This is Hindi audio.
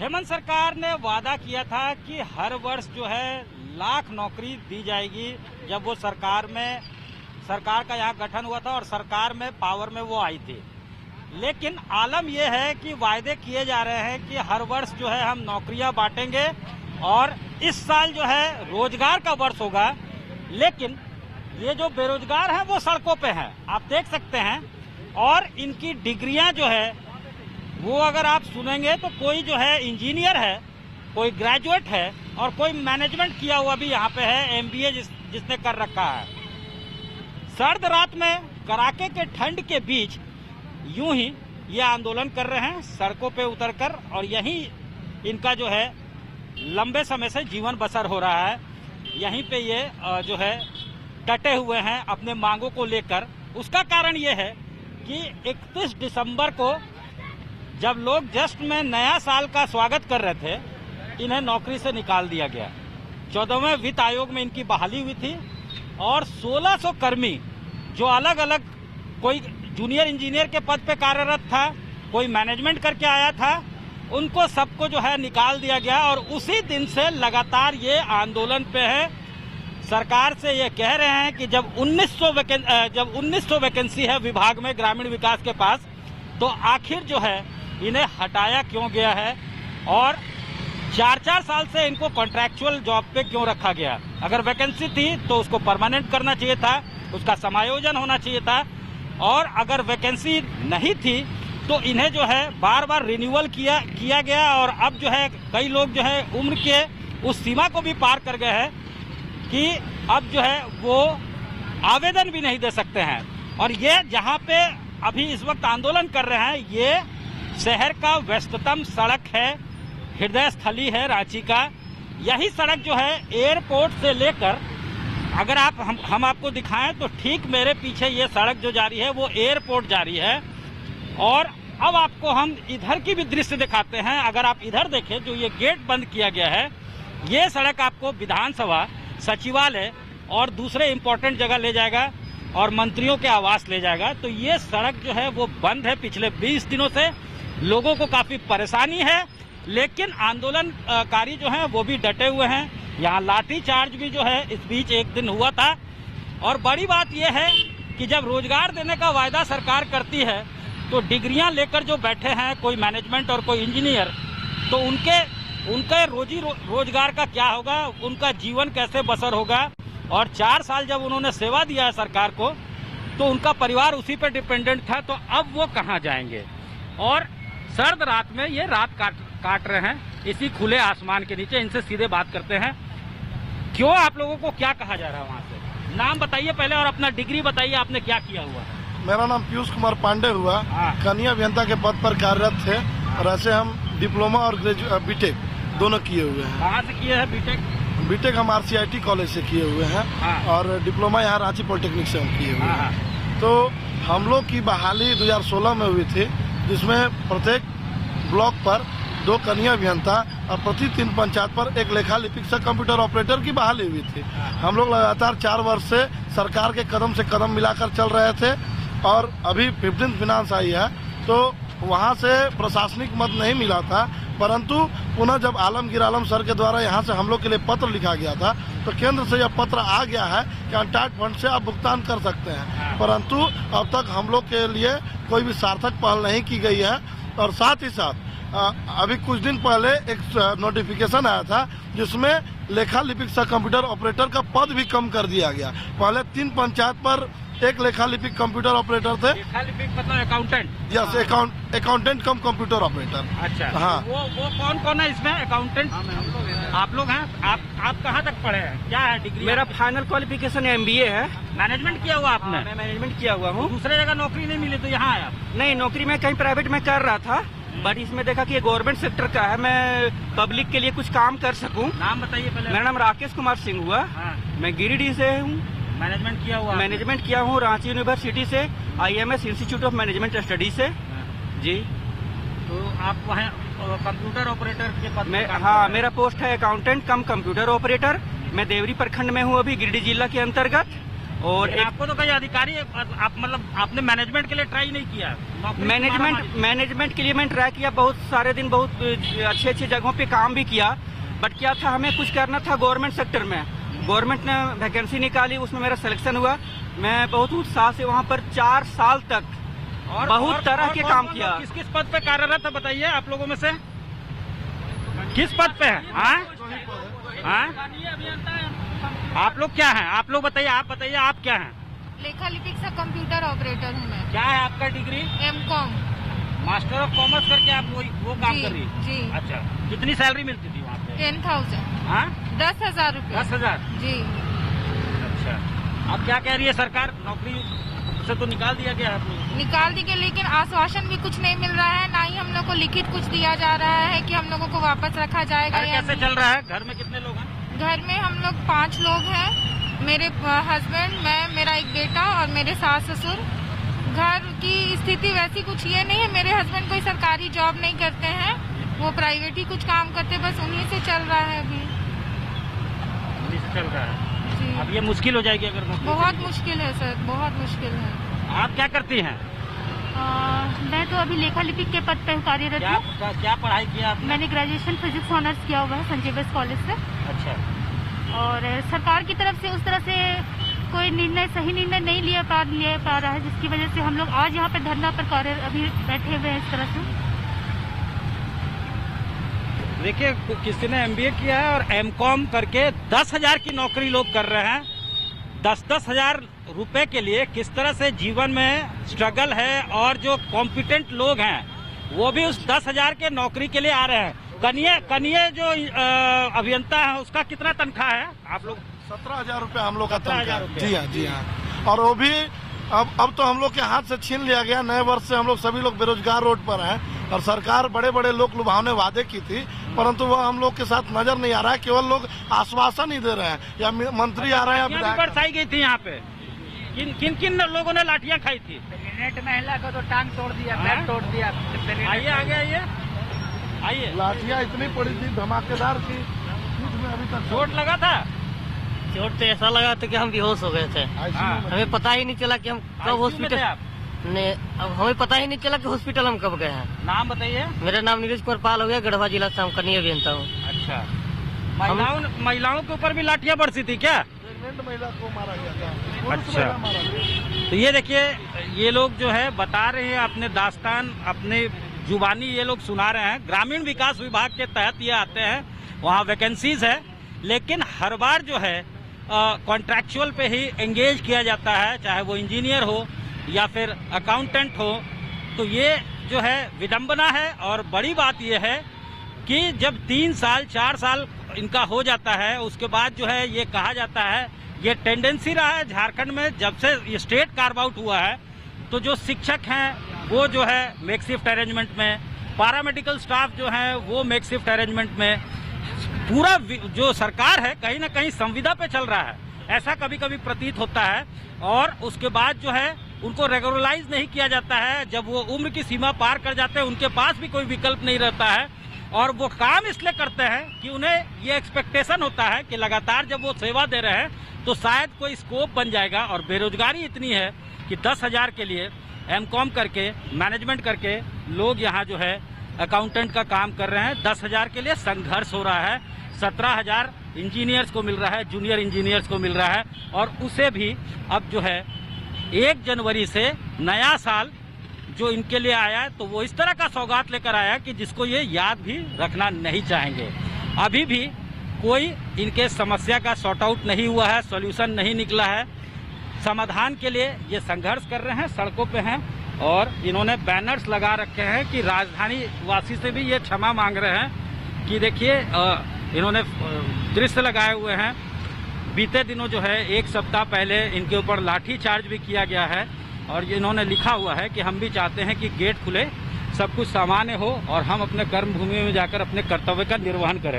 हेमंत सरकार ने वादा किया था कि हर वर्ष जो है लाख नौकरी दी जाएगी जब वो सरकार का यहाँ गठन हुआ था और सरकार में पावर में वो आई थी। लेकिन आलम ये है कि वायदे किए जा रहे हैं कि हर वर्ष जो है हम नौकरियां बांटेंगे और इस साल जो है रोजगार का वर्ष होगा। लेकिन ये जो बेरोजगार हैं वो सड़कों पे हैं, आप देख सकते हैं। और इनकी डिग्रियां जो है वो अगर आप सुनेंगे तो कोई जो है इंजीनियर है, कोई ग्रेजुएट है और कोई मैनेजमेंट किया हुआ भी यहाँ पे है, एमबीए जिसने कर रखा है। सर्द रात में कड़ाके के ठंड के बीच यूं ही ये आंदोलन कर रहे हैं सड़कों पे उतरकर, और यहीं इनका जो है लंबे समय से जीवन बसर हो रहा है। यहीं पे ये जो है डटे हुए हैं अपने मांगों को लेकर। उसका कारण ये है कि 31 दिसंबर को जब लोग जस्ट में नया साल का स्वागत कर रहे थे, इन्हें नौकरी से निकाल दिया गया। 14वें वित्त आयोग में इनकी बहाली हुई थी और 1600 कर्मी जो अलग अलग, कोई जूनियर इंजीनियर के पद पे कार्यरत था, कोई मैनेजमेंट करके आया था, उनको सबको जो है निकाल दिया गया। और उसी दिन से लगातार ये आंदोलन पे है। सरकार से ये कह रहे हैं कि जब 1900 वैकेंसी है विभाग में ग्रामीण विकास के पास, तो आखिर जो है इन्हें हटाया क्यों गया है और 4-4 साल से इनको कॉन्ट्रैक्चुअल जॉब पे क्यों रखा गया। अगर वैकेंसी थी तो उसको परमानेंट करना चाहिए था, उसका समायोजन होना चाहिए था। और अगर वैकेंसी नहीं थी तो इन्हें जो है बार बार रिन्यूअल किया गया। और अब जो है कई लोग जो है उम्र के उस सीमा को भी पार कर गए हैं कि अब जो है वो आवेदन भी नहीं दे सकते हैं। और ये जहाँ पे अभी इस वक्त आंदोलन कर रहे हैं, ये शहर का व्यस्ततम सड़क है, हृदय स्थली है रांची का। यही सड़क जो है एयरपोर्ट से लेकर, अगर हम आपको दिखाएं तो ठीक मेरे पीछे ये सड़क जो जा रही है वो एयरपोर्ट जा रही है। और अब आपको हम इधर की भी दृश्य दिखाते हैं। अगर आप इधर देखें, जो ये गेट बंद किया गया है, ये सड़क आपको विधानसभा, सचिवालय और दूसरे इंपॉर्टेंट जगह ले जाएगा और मंत्रियों के आवास ले जाएगा। तो ये सड़क जो है वो बंद है पिछले 20 दिनों से। लोगों को काफी परेशानी है, लेकिन आंदोलनकारी जो हैं वो भी डटे हुए हैं। यहाँ लाठी चार्ज भी जो है इस बीच एक दिन हुआ था। और बड़ी बात यह है कि जब रोजगार देने का वायदा सरकार करती है तो डिग्रियां लेकर जो बैठे हैं, कोई मैनेजमेंट और कोई इंजीनियर, तो उनके रोजगार का क्या होगा, उनका जीवन कैसे बसर होगा। और 4 साल जब उन्होंने सेवा दिया है सरकार को, तो उनका परिवार उसी पर डिपेंडेंट था, तो अब वो कहाँ जाएंगे। और सर्द रात में ये रात काट रहे हैं इसी खुले आसमान के नीचे। इनसे सीधे बात करते हैं, क्यों आप लोगों को क्या कहा जा रहा है वहाँ से? नाम बताइए पहले और अपना डिग्री बताइए, आपने क्या किया हुआ है? मेरा नाम पीयूष कुमार पांडे हुआ, कनीय अभियंता के पद पर कार्यरत थे। और ऐसे हम डिप्लोमा और बीटेक दोनों किए हुए हैं। कहाँ से किए हैं बीटेक? बीटेक हम RCIT कॉलेज से किए हुए हैं और डिप्लोमा यहाँ रांची पॉलिटेक्निक से हम किए हुए हैं। तो हम लोग की बहाली 2016 में हुई थी, जिसमें प्रत्येक ब्लॉक पर 2 कनीय अभियंता और प्रति 3 पंचायत पर 1 लेखा लिपिक से कंप्यूटर ऑपरेटर की बहाली हुई थी। हम लोग लगातार 4 वर्ष से सरकार के कदम से कदम मिलाकर चल रहे थे। और अभी 15th फाइनेंस आई है, तो वहाँ से प्रशासनिक मत नहीं मिला था, परंतु पुनः जब आलमगीर आलम सर के द्वारा यहाँ से हम लोग के लिए पत्र लिखा गया था, तो केंद्र से यह पत्र आ गया है कि अनटाइड फंड से आप भुगतान कर सकते हैं। परंतु अब तक हम लोग के लिए कोई भी सार्थक पहल नहीं की गई है। और साथ ही साथ अभी कुछ दिन पहले एक नोटिफिकेशन आया था, जिसमें लेखा लिपिक सह कंप्यूटर ऑपरेटर का पद भी कम कर दिया गया। पहले 3 पंचायत पर 1 लेखा लिपिक कंप्यूटर ऑपरेटर थे। लेखा लिपिक मतलब अकाउंटेंट? यस, अकाउंटेंट कम कंप्यूटर ऑपरेटर। अच्छा, हाँ। वो कौन है इसमें अकाउंटेंट? आप लोग हैं। आप कहाँ तक पढ़े हैं, क्या है डिग्री? मेरा फाइनल क्वालिफिकेशन MBA है। मैनेजमेंट किया हुआ आपने? मैं मैनेजमेंट किया हुआ हूँ। दूसरे जगह नौकरी नहीं मिली तो यहाँ आया? नहीं, नौकरी मैं कहीं प्राइवेट में कर रहा था, बट इसमें देखा कि ये गवर्नमेंट सेक्टर का है, मैं पब्लिक के लिए कुछ काम कर सकूं। नाम बताइए पहले। मेरा नाम राकेश कुमार सिंह हुआ। मैं गिरिडीह से हूँ। मैनेजमेंट किया हुआ? मैनेजमेंट किया हूँ रांची यूनिवर्सिटी से, IMS institute of management study से। जी। तो आप वहाँ कंप्यूटर ऑपरेटर के पद में? हाँ, मेरा पोस्ट है अकाउंटेंट कम कंप्यूटर ऑपरेटर। मैं देवरी प्रखंड में हूँ अभी, गिरिडीह जिला के अंतर्गत। और आपको तो कई अधिकारी आप मतलब आपने मैनेजमेंट के लिए ट्राई नहीं किया? मैनेजमेंट के लिए मैंने ट्राई किया, बहुत सारे दिन बहुत अच्छे जगहों पे काम भी किया, बट क्या था, हमें कुछ करना था गवर्नमेंट सेक्टर में। गवर्नमेंट ने वैकेंसी निकाली, उसमें मेरा सिलेक्शन हुआ। मैं बहुत उत्साह से वहाँ पर 4 साल तक बहुत तरह के काम किया। किस किस पद पे कार्यरत है बताइए आप लोगों में से? किस पद पे है? हाँ, आप लोग क्या हैं? आप लोग बताइए, आप बताइए आप क्या हैं? लेखा लिपिक से कंप्यूटर ऑपरेटर हूँ मैं। क्या है आपका degree? M.Com। Master of commerce करके आप वो काम कर रही है? जी। अच्छा, कितनी सैलरी मिलती थी वहाँ पे? 10,000। हाँ, 10,000 रुपये। 10,000? जी। अच्छा, अब क्या कह रही है सरकार? नौकरी से तो निकाल दिया गया है। निकाल दी गई, लेकिन आश्वासन भी कुछ नहीं मिल रहा है, ना ही हम लोग को लिखित कुछ दिया जा रहा है कि हम लोगों को वापस रखा जाएगा। घर कैसे चल रहा है? घर में कितने लोग हैं? घर में हम लोग 5 लोग हैं, मेरे हस्बैंड, मैं, मेरा एक बेटा और मेरे सास ससुर। घर की स्थिति वैसी कुछ ये नहीं है, मेरे हस्बैंड कोई सरकारी जॉब नहीं करते हैं, वो प्राइवेट ही कुछ काम करते, बस उन्हीं से चल रहा है अभी। चल रहा है जी। अब ये मुश्किल हो जाएगी अगर बहुत मुश्किल है सर, बहुत मुश्किल है। आप क्या करती हैं? मैं तो अभी लेखा लिपिक के पद पर कार्यरत हूँ। क्या पढ़ाई किया आपने? मैंने ग्रेजुएशन फिजिक्स ऑनर्स किया हुआ है संजय बेस कॉलेज से। अच्छा। और सरकार की तरफ से उस तरह से कोई सही निर्णय नहीं लिया पा रहा है, जिसकी वजह से हम लोग आज यहाँ पे धरना पर अभी बैठे हुए हैं इस तरह से। देखिए, किसी ने MBA किया है और M.Com करके 10,000 की नौकरी लोग कर रहे हैं। 10-10 हजार रुपए के लिए किस तरह से जीवन में स्ट्रगल है, और जो कॉम्पिटेंट लोग हैं वो भी उस 10,000 के नौकरी के लिए आ रहे हैं। कनिये जो अभियंता है उसका कितना तनख्वाह है आप लोग? 17,000 रुपये हम लोग का तनख्वाह है। रुपये। जी हाँ, जी हाँ। और वो भी अब तो हम लोग के हाथ से छीन लिया गया। नए वर्ष से हम लोग सभी लोग बेरोजगार रोड पर हैं, और सरकार बड़े बड़े लोग लुभावने वादे की थी, परंतु वह हम लोग के साथ नजर नहीं आ रहा है। केवल लोग आश्वासन ही दे रहे हैं, या मंत्री आ रहे हैं या विधायक। बरसाई गई थी यहाँ पे, किन किन लोगों ने लाठियाँ खाई थी? प्रेग्नेंट महिला को तो टांग तोड़ दिया, पैर तोड़ दिया। आइए आगे आइए। लाठियाँ इतनी पड़ी थी धमाकेदार की, अभी तक चोट लगा था? चोट तो ऐसा लगा था कि हम बेहोश हो गए थे। हमें पता ही नहीं चला कि हम कब हॉस्पिटल अब हमें पता ही नहीं चला कि हॉस्पिटल हम कब गए हैं। नाम बताइए। मेरा नाम नीरज कुमार पाल हो गया, गढ़वा जिला से, हम कन्या अभियंता हूँ। अच्छा, महिलाओं के ऊपर भी लाठियाँ बरसी थी क्या? प्रेग्नेंट महिला को मारा गया था। अच्छा, तो ये देखिए, ये लोग जो है बता रहे हैं अपने दास्तान, अपने जुबानी ये लोग सुना रहे हैं। ग्रामीण विकास विभाग के तहत ये आते हैं, वहाँ वैकेंसीज है, लेकिन हर बार जो है कॉन्ट्रैक्चुअल पे ही एंगेज किया जाता है, चाहे वो इंजीनियर हो या फिर अकाउंटेंट हो। तो ये जो है विडंबना है। और बड़ी बात ये है कि जब 3 साल 4 साल इनका हो जाता है, उसके बाद जो है ये कहा जाता है, ये टेंडेंसी रहा है झारखंड में जब से ये स्टेट कार्व आउट हुआ है, तो जो शिक्षक हैं वो जो है मेकशिफ्ट अरेंजमेंट में, पैरामेडिकल स्टाफ जो है वो मेकशिफ्ट अरेंजमेंट में, पूरा जो सरकार है कहीं ना कहीं संविदा पे चल रहा है, ऐसा कभी कभी प्रतीत होता है। और उसके बाद जो है उनको रेगुलराइज नहीं किया जाता है। जब वो उम्र की सीमा पार कर जाते हैं, उनके पास भी कोई विकल्प नहीं रहता है, और वो काम इसलिए करते हैं कि उन्हें ये एक्सपेक्टेशन होता है कि लगातार जब वो सेवा दे रहे हैं तो शायद कोई स्कोप बन जाएगा। और बेरोजगारी इतनी है कि 10,000 के लिए M.Com करके, मैनेजमेंट करके लोग यहाँ जो है अकाउंटेंट का काम कर रहे हैं। 10,000 के लिए संघर्ष हो रहा है। 17,000 इंजीनियर्स को मिल रहा है, जूनियर इंजीनियर्स को मिल रहा है, और उसे भी अब जो है 1 जनवरी से नया साल जो इनके लिए आया है, तो वो इस तरह का सौगात लेकर आया कि जिसको ये याद भी रखना नहीं चाहेंगे। अभी भी कोई इनके समस्या का सॉर्ट आउट नहीं हुआ है, सॉल्यूशन नहीं निकला है। समाधान के लिए ये संघर्ष कर रहे हैं, सड़कों पे हैं, और इन्होंने बैनर्स लगा रखे हैं कि राजधानी वासी से भी ये क्षमा मांग रहे हैं कि देखिए, इन्होंने दृश्य लगाए हुए हैं। बीते दिनों जो है 1 सप्ताह पहले इनके ऊपर लाठी चार्ज भी किया गया है, और इन्होंने लिखा हुआ है कि हम भी चाहते हैं कि गेट खुले, सब कुछ सामान्य हो, और हम अपने कर्म भूमि में जाकर अपने कर्तव्य का निर्वहन करें।